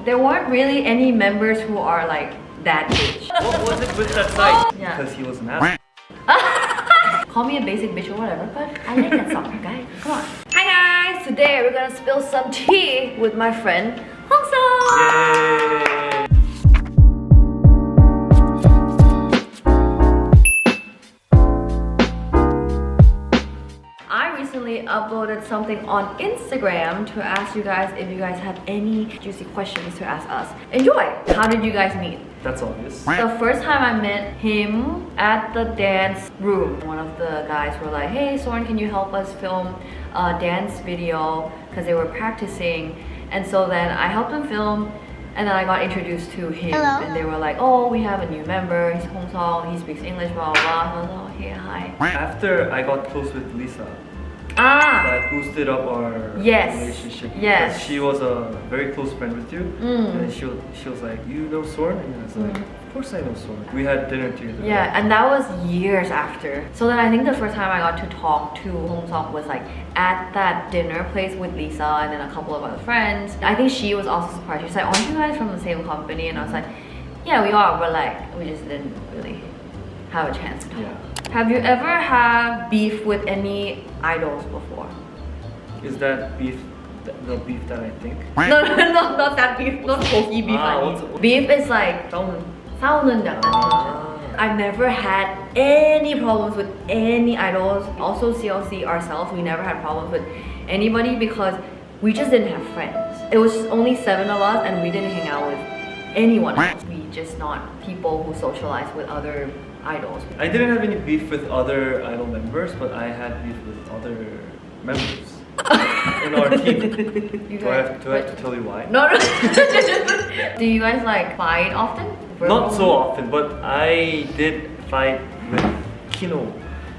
There weren't really any members who are like that age. What was it with that site? Yeah. Because he was an ass. Call me a basic bitch or whatever, but I like that song, guys. Come on. Hi guys! Today we're gonna spill some tea with my friend Hongseok! Yay! I recently uploaded something on Instagram to ask you guys if you guys have any juicy questions to ask us. Enjoy! How did you guys meet? That's obvious. The first time I met him at the dance room, one of the guys were like, hey SORN, can you help us film a dance video? Because they were practicing. And so then I helped them film, and then I got introduced to him. Hello. And they were like, oh, we have a new member, he's Hongseok, he speaks English, blah blah blah. I was like, oh, hey, hi. After I got close with Lisa, that boosted up our relationship. Yes. Because she was a very close friend with you, and she was like, you know SORN? And I was like, of course I know SORN. We had dinner together. Yeah, and that was years after. So then I think the first time I got to talk to Hongseok was like at that dinner place with Lisa and then a couple of other friends. I think she was also surprised. She's like, aren't you guys from the same company? And I was like, yeah, we are, but like we just didn't really have a chance to talk. Yeah. Have you ever had beef with any idols before? Is that beef the beef that I think? No, not that beef, not Koki beef. Beef is like 싸우는 약간. I've never had any problems with any idols. Also CLC ourselves, we never had problems with anybody because we just didn't have friends. It was only 7 of us and we didn't hang out with anyone else. We just not people who socialize with other idols. I didn't have any beef with other idol members, but I had beef with other members in our team. Do I have to tell you why? No. Do you guys like fight often? Not so often, but I did fight with Kino.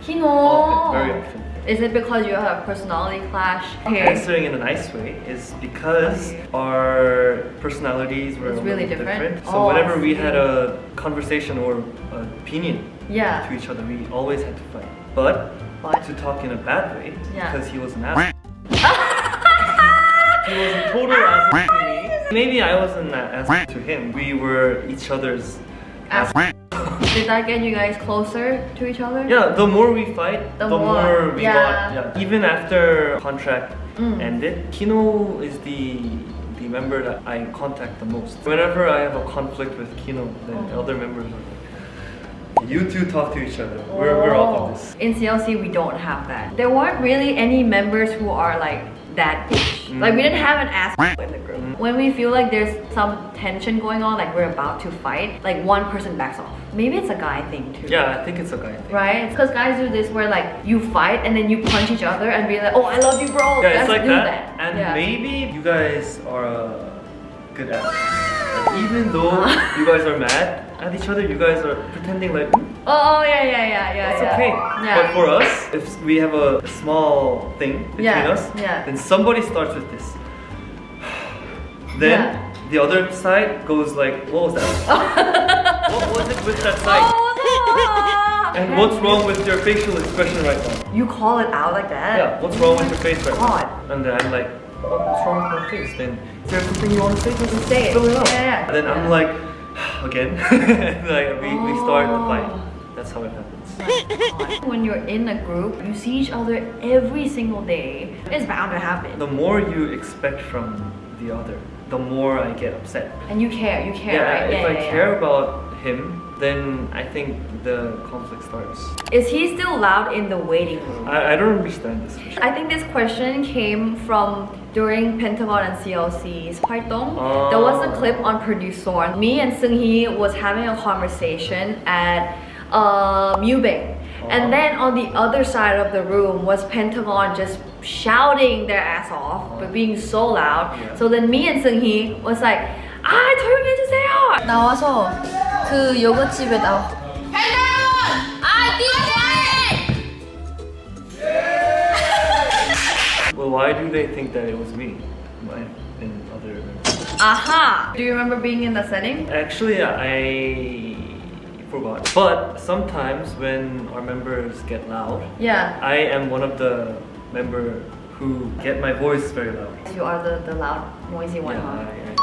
Often, very often. Is it because you have personality clash? Answering in a nice way is because our personalities were really different. So whenever we had a conversation or an opinion to each other, we always had to fight. But to talk in a bad way, because he was an ass. He was a total ass to me. Maybe I was an ass to him. We were each other's ass. Did that get you guys closer to each other? Yeah, the more we fight, the more we got. Yeah. Even after contract ended, Kino is the member that I contact the most. Whenever I have a conflict with Kino, then other members are like, you two talk to each other. We're off of this. In CLC, we don't have that. There weren't really any members who are like that age. Like we didn't have an ass in the group. When we feel like there's some tension going on, like we're about to fight, like one person backs off. Maybe it's a guy thing too. Yeah, I think it's a guy thing. Right? It's because guys do this where like you fight and then you punch each other and be like, oh, I love you, bro. Yeah, it's like that. And maybe you guys are a good ass. Like, even though you guys are mad at each other, you guys are pretending like, yeah. It's okay. Yeah. But for us, if we have a small thing between us, then somebody starts with this. Then the other side goes like, what was that? What was it with that side? And what's wrong with your facial expression right now? You call it out like that? Yeah, what's wrong with your face right now? And then I'm like, what's wrong with my face? Then is there something you want to say? Just say it. Fill it out. And then I'm like, again. Like we start the fight. That's how it happens. When you're in a group, you see each other every single day. It's bound to happen. The more you expect from the other, the more I get upset. And you care, right? If I care about him, then I think the conflict starts. Is he still loud in the waiting room? I don't understand this question. I think this question came from during Pentagon and CLC's 활동. There was a clip on Produce SORN. Me and Seung-hee was having a conversation at Mubing. And then on the other side of the room was Pentagon just shouting their ass off, but being so loud. So then me and Seung-hee was like, 조용히 해주세요! 나와서 그 요거집에 나와. Well, why do they think that it was me? In other... Aha! Do you remember being in the setting? Actually, I forgot. But sometimes when our members get loud, I am one of the members who get my voice very loud. You are the loud, noisy one, huh? I think I am.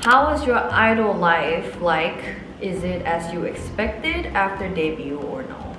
How was your idol life like? Is it as you expected after debut or no?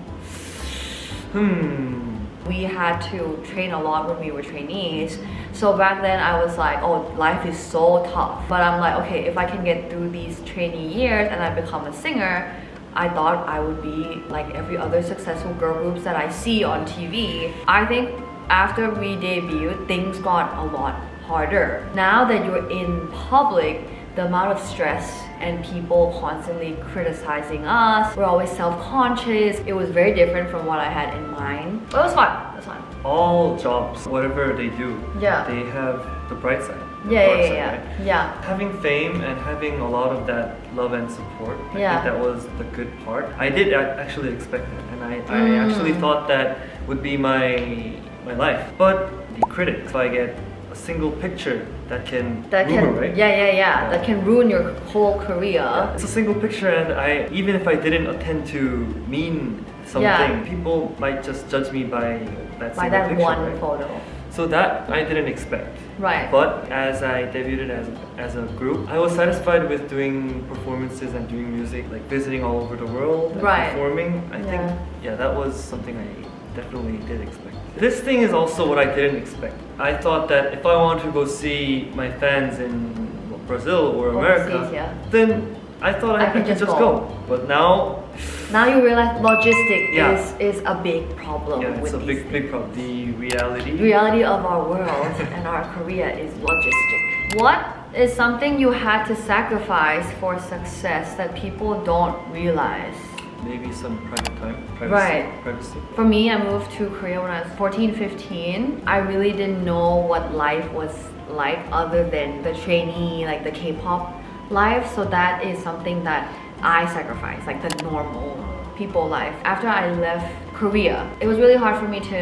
We had to train a lot when we were trainees. So back then I was like, oh, life is so tough. But I'm like, okay, if I can get through these trainee years and I become a singer, I thought I would be like every other successful girl groups that I see on TV. I think after we debuted, things got a lot harder. Now that you're in public, the amount of stress and people constantly criticizing us, we're always self-conscious. It was very different from what I had in mind. But it was fun. It was fun. All jobs, whatever they do, Yeah. they have the bright side. the Yeah, dark yeah, side, yeah, right? yeah. Having fame and having a lot of that love and support, I Yeah. think that was the good part. I did actually expect it, and I actually thought that would be my life. But the critics, if I get a single picture that can ruin, right? Yeah. That can ruin your whole career. Yeah, it's a single picture, and even if I didn't attend to mean something, people might just judge me by that By single that picture, one right? photo. So that I didn't expect. Right. But as I debuted as a group, I was satisfied with doing performances and doing music, like visiting all over the world and Right. performing. I think, that was something I definitely did expect. This thing is also what I didn't expect. I thought that if I wanted to go see my fans in Brazil or America, Overseas, then I thought I could just go. But now you realize logistic Yeah. is a big problem it's with a these big problem. The reality. The reality of our world and our career is logistic. What is something you had to sacrifice for success that people don't realize? Maybe some private time, Right. privacy. For me, I moved to Korea when I was 14, 15. I really didn't know what life was like other than the trainee, like the K-pop life. So that is something that I sacrificed, like the normal people life. After I left Korea, it was really hard for me to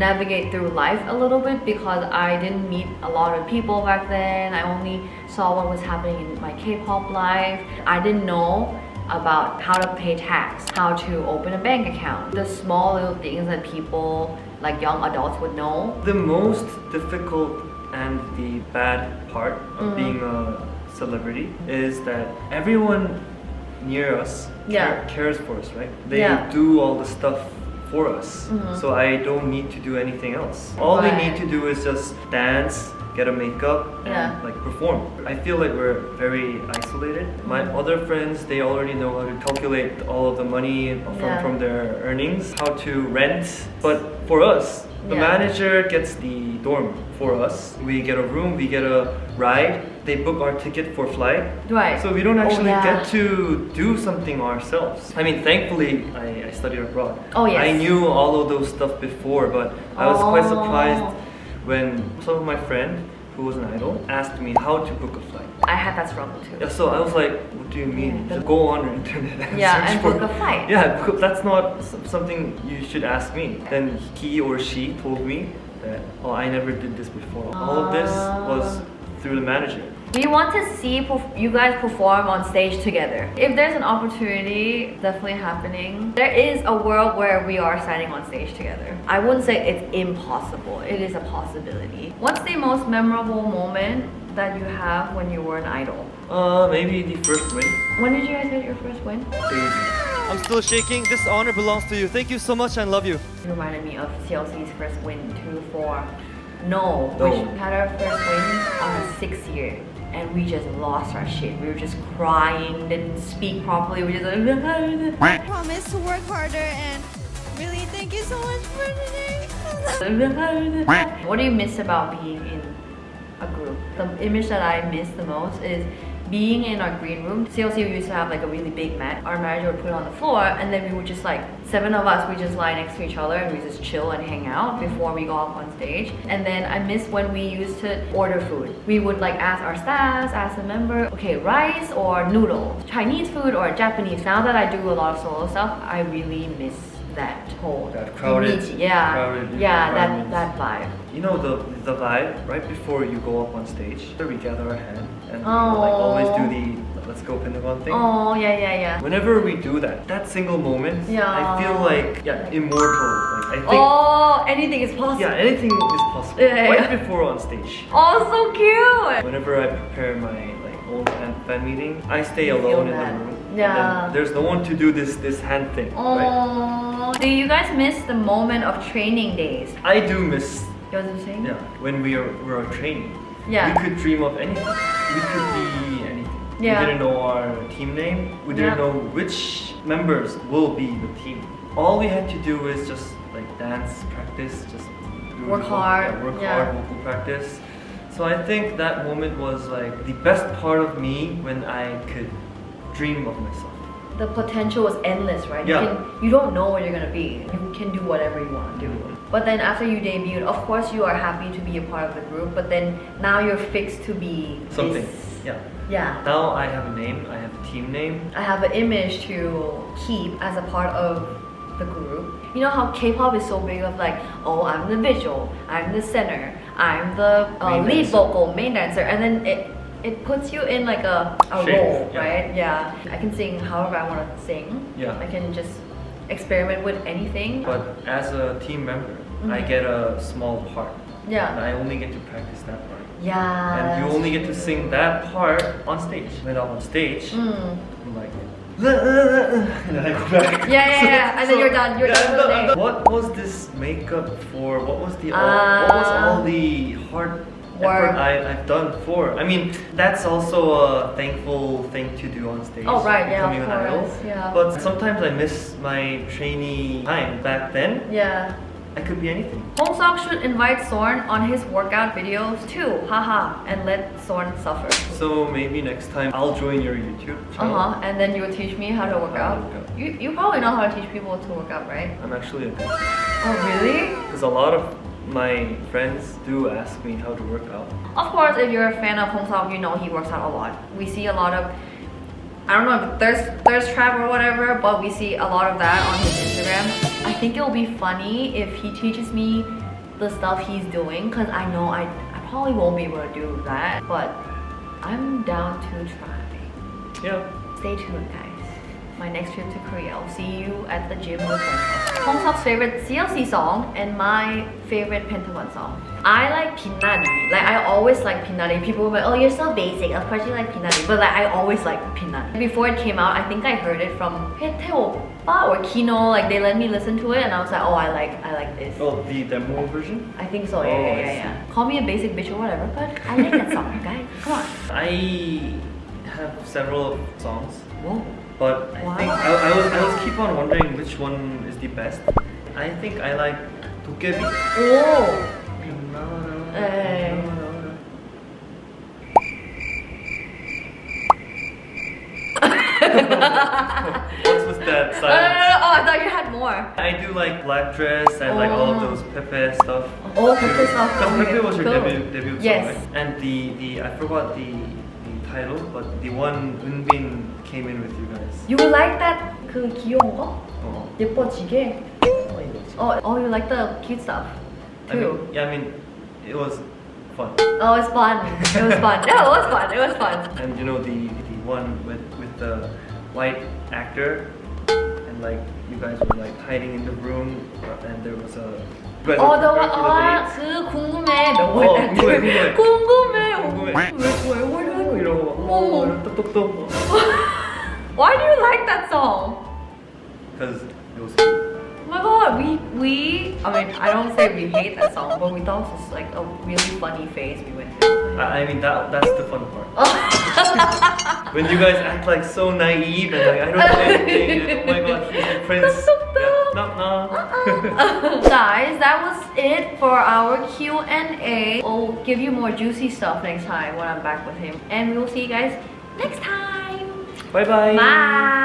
navigate through life a little bit because I didn't meet a lot of people back then. I only saw what was happening in my K-pop life. I didn't know about how to pay tax, how to open a bank account. The small little things that people, like young adults, would know. The most difficult and the bad part of being a celebrity is that everyone near us cares for us, right? They do all the stuff for us. So I don't need to do anything else. All we need to do is just dance, get a makeup, and like perform. I feel like we're very isolated. My other friends, they already know how to calculate all of the money from their earnings, how to rent. But for us, the manager gets the dorm for us. We get a room, we get a ride. They book our ticket for flight. Right. So we don't actually get to do something ourselves. I mean, thankfully, I studied abroad. Oh, yes. I knew all of those stuff before, but I was quite surprised when some of my friend who was an idol asked me how to book a flight. I had that struggle too. Yeah, so I was like, what do you mean? Just go on the internet and search and for book a flight. Yeah, that's not something you should ask me. Then he or she told me that, oh, I never did this before. All of this was through the manager. We want to see you guys perform on stage together. If there's an opportunity definitely happening, there is a world where we are standing on stage together. I wouldn't say it's impossible. It is a possibility. What's the most memorable moment that you have when you were an idol? Maybe the first win. When did you guys get your first win? I'm still shaking. This honor belongs to you. Thank you so much and love you. It reminded me of CLC's first win 2-4. No, which had our first win on our 6th year. And we just lost our shit. We were just crying, didn't speak properly. We just like, I promise to work harder and really thank you so much for today. What do you miss about being in a group? The image that I miss the most is being in our green room. CLC, we used to have like a really big mat. Our manager would put it on the floor, and then we would just like 7 of us, we just lie next to each other and we just chill and hang out before we go up on stage. And then I miss when we used to order food. We would like ask our staffs, ask the member, okay, rice or noodles, Chinese food or Japanese. Now that I do a lot of solo stuff, I really miss that whole crowded that vibe. You know the vibe right before you go up on stage. We gather our hand and we like always do the let's go Pentagon thing. Oh yeah. Whenever we do that single moment, I feel like immortal. Like I think anything is possible. yeah, anything is possible. Right before on stage. Oh, so cute. Whenever I prepare my like old fan meeting, I stay You feel alone in the that. room. Yeah. And then there's no one to do this hand thing. Right? Oh, do you guys miss the moment of training days? I do miss. You know what I'm saying? Yeah. When we were a trainee. Yeah. We could dream of anything. We could be anything. Yeah. We didn't know our team name. We didn't Yeah. know which members will be the team. All we had to do is just like dance practice, just do Work hard. work Yeah. hard, vocal practice. So I think that moment was like the best part of me when I could dream of myself. The potential was endless, right? Yeah. You don't know what you're gonna be. You can do whatever you want to do. But then after you debuted, of course you are happy to be a part of the group, but then now you're fixed to be Something. this- Yeah. Yeah. Now I have a name. I have a team name. I have an image to keep as a part of the group. You know how K-pop is so big of like, oh, I'm the visual, I'm the center, I'm the Main lead dancer. vocal, main dancer, and then it puts you in like a Shape, role, yeah. right? Yeah. I can sing however I want to sing. Yeah. I can just experiment with anything. But as a team member, I Mhm. get a small part. And Yeah. I only get to practice that part. Yeah. And you that's only get to true. sing that part on stage. When I'm on stage, Mm. I'm like, and then I go back. Yeah. And then you're done. You're done for the day. What was this makeup for? What was all the hard Work. effort I've done for? I mean, that's also a thankful thing to do on stage. Oh, right, yeah, becoming of an idol. course, yeah. But sometimes I miss my trainee time. Back then, Yeah. I could be anything. Hongseok should invite SORN on his workout videos too, haha, and let SORN suffer. So maybe next time I'll join your YouTube channel. And then you will teach me how to work How to out. work out. You probably know how to teach people to work out, right? I'm actually a Oh really? because a lot of my friends do ask me how to work out. Of course, if you're a fan of Hongseok, you know he works out a lot. We see a lot of, I don't know if thirst trap or whatever, but we see a lot of that on his Instagram. I think it'll be funny if he teaches me the stuff he's doing, because I know I probably won't be able to do that, but I'm down to try. Yeah. Stay tuned, guys. My next trip to Korea, I'll see you at the gym with Hongseok. Hongseok's favorite CLC song and my favorite Pentagon song. I like Pinari. Like I always like Pinari. People were like, oh, you're so basic. Of course you like Pinari. But like I always like Pinari. Before it came out, I think I heard it from Oppa or Kino. Like they let me listen to it, and I was like, oh, I like this. Oh, the demo version? I think so. Oh, I Yeah. Call me a basic bitch or whatever, but I like that song, guys. Come on. I have several songs, Whoa. but I Wow. think I was keep on wondering which one is the best. I think I like 도깨비. Oh. Hey. What's with that silence? Oh, I thought you had more. I do like Black Dress. I like all of those Pepe stuff. Oh, Pepe stuff. Because Pepe was your Cool. debut song, Yes. right? And the I forgot the title, but the one Eunbin came in with you guys. You like that 그 귀여운 거? Oh. 예뻐지게? Oh, you like the cute stuff too. I mean, it was fun. Oh, it's fun. It was fun. No, it was fun. It was fun. And you know the one with the white actor, and like you guys were like hiding in the room, and there was a. You guys Oh, were the prepared for the date. 그 궁금해. 너 어, 궁금해. 궁금해. 궁금해. 왜 어, 이런 거. 어머. 똑똑똑. Why do you like that song? Because it was cute. Oh my god, we I mean, I don't say we hate that song, but we thought it was just like a really funny phase we went through. I mean that's the fun part. When you guys act like so naive and like I don't know anything and oh my god, he's a prince. Guys, that was it for our Q&A. We'll give you more juicy stuff next time when I'm back with him. And we will see you guys next time. Bye bye. Bye.